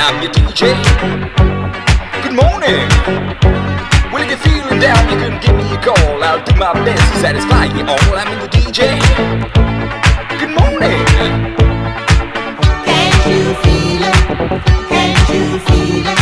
I'm your DJ. Good morning. Well, if you're feeling down, you can give me a call. I'll do my best to satisfy you all. I'm your DJ. Good morning. Can't you feel it? Can't you feel it?